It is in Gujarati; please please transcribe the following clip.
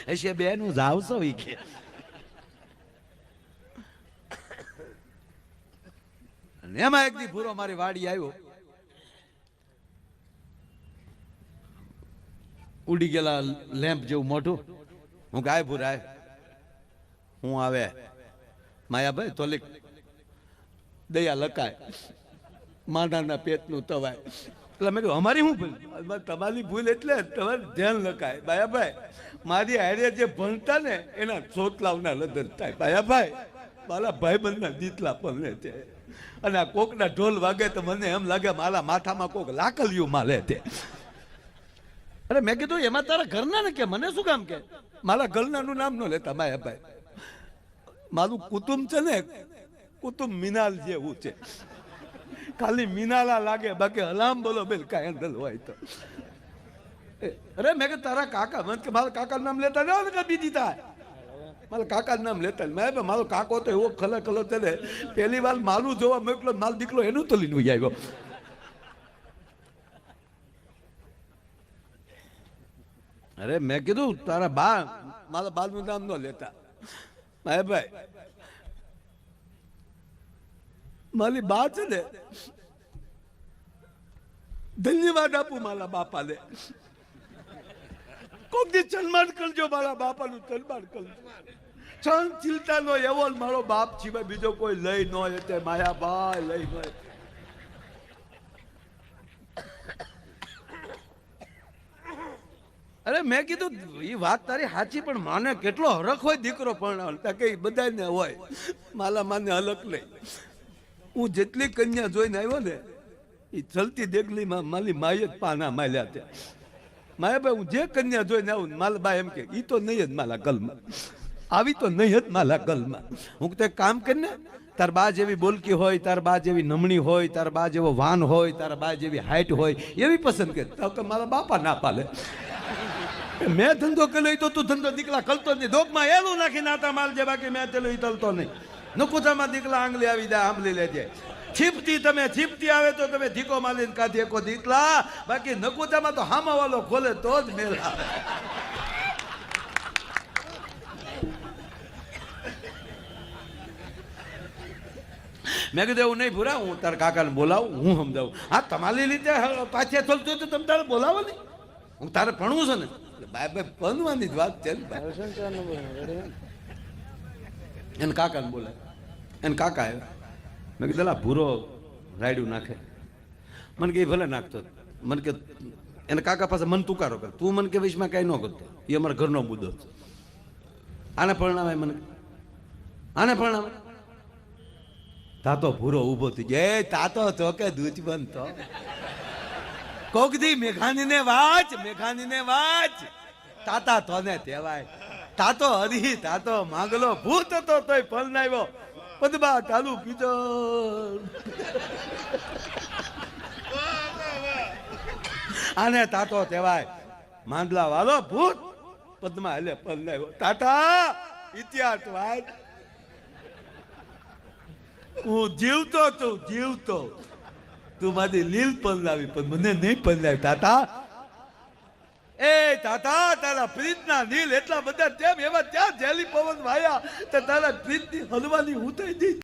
હશે બેનું જાવશો ઈ કે એમાં એક દી ભૂરો મારી વાડી આવ્યો, ઉડી ગયેલા લેમ્પ જેવું મોઢું. હું ગાય ભૂરાય હું આવે માયાભાઈ તોલિક દયા લકાય માંડાના પેટનું તવાય. એટલે મેં કહ્યું અમારી શું ભૂલ? તમારી ભૂલ એટલે તમારે ધ્યાન લખાય. બાયાભાઈ મારી હારે જે ભણતા ને એના ચોટલાવના લગ્ન થાય. બાયાભાઈ મારા ભાઈબંધના દીતલા પણ છે, અને આ કોકના ઢોલ વાગે તો મને એમ લાગે મારા માથામાં કોક લાકલિયું માલે છે. અરે મેં કીધું એમાં તારા ઘરના ને કે મને શું કામ કે? મારા ઘરનાનું નામ ન લેતા બાયાભાઈ. મારું કુટુંબ છે ને કુટુંબ મિનાલ જેવું છે, ખાલી મિનાલા લાગે બાકી હલામ બોલો બેલ કા હેન્ડલ હોય તો. અરે મેં કે તારા કાકા, મને કે મારા કાકાનું નામ લેતા ને બીજી થાય, મારા કાકાનું નામ લેતા. મેં મારો કાકો તો એવો ખલો ખલો છે ને, પહેલી વાર મારું જોવા મોકલો મારો દીકરો એનું તો લઈને આવ્યો. અરે મેં કીધું તારા બા, મારા બાનું નામ ન લેતા. ભાઈ મારી બા છે ને, ધન્યવાદ આપું મારા બાપા ને. કોક દી સન્માન કરજો મારા બાપાનું, સન્માન કરજો. સહનશીલતાનો એવો મારો બાપ સિવાય બીજો કોઈ લઈ ન એટલે માયાભાઈ લઈ ન. અરે મેં કીધું એ વાત તારી સાચી, પણ માને કેટલો હરખ હોય દીકરો પણ કે બધાને હોય, માલા માને હલક નહીં. હું જેટલી કન્યા જોઈને આવ્યો ને એ ચલતી દેગલીમાં મારી માએ જ પાના માલ્યા છે. માયાભાઈ હું જે કન્યા જોઈને આવું મારા બા એમ કે ઈ તો નહીં જ મારા ગલમાં, આવી તો નહીં જ મારા ગલમાં. હું તો કામ કરીને તાર બા જેવી બોલકી હોય, તાર બા જેવી નમણી હોય, તાર બા જેવો વાન હોય, તાર બા જેવી હાઈટ હોય એવી પસંદ કરે. તો મારા બાપા ના પાલે. મેં ધંધો કર્યો તો તું ધંધો દીકલા કરતો નહીં. ધોકમાં એલું નાખી નાતા માલ જે, બાકી મેં તેલું તલતો નહીં. નકુચામાં દીકલા આંગળી આવી જાય આંબલી લેજે. છીપતી તમે છીપતી આવે તો તમે ધીકો માલીને કાઢી એકો દીકલા, બાકી નકુચામાં તો હામા વાળો ખોલે તો જ મેળ આવે. મેં કીધું એવું નહીં ભૂરા, હું તારા કાકાને બોલાવું, હું સમજાવું. હા તમારી રીતે પાછે ચાલતું તો તમે તારે બોલાવો નહીં, હું તારે ભણવું છે ને. ભાઈ ભણવાની જ વાત છે. એને કાકાને બોલાય, એને કાકા આવ્યો. મેં કીધું લા ભૂરો રાયડું નાખે. મને કે ભલે નાખતો. મને કે એને કાકા પાસે મન તુકારો કર, તું મને કે વિશમાં કાંઈ ન કરતો, એ અમારા ઘરનો મુદ્દો. આને પરણાવે, મને આને પરણાવે. તાતો ભૂરો ઊભો થઈ જાય, તાતો તો કે દૂધ બનતો. કોક દી મેઘાનીને વાંચ, મેઘાનીને વાંચ. તાતા તોને કહેવાય. તાતો હરી, તાતો માંગલો ભૂત હતો તોય પરણાવ્યો. પદબા ચાલુ પીજો. આને તાતો કહેવાય. માંડલા વાળો ભૂત પદમાં એટલે પરણાવ્યો. તાતા ઇતિહાસ વાંચ. હું જીવતો તું જીવતો, તું મારી લીલ પલનાવી પણ મને નહીં પલનાવી. તાતા એ તાતા તારા પ્રીતના નીલ એટલા બધા તેમ એવા ત્યાં જેલી પવન વાયા તો તારા પ્રીતની હલવાની હું થઈ દી.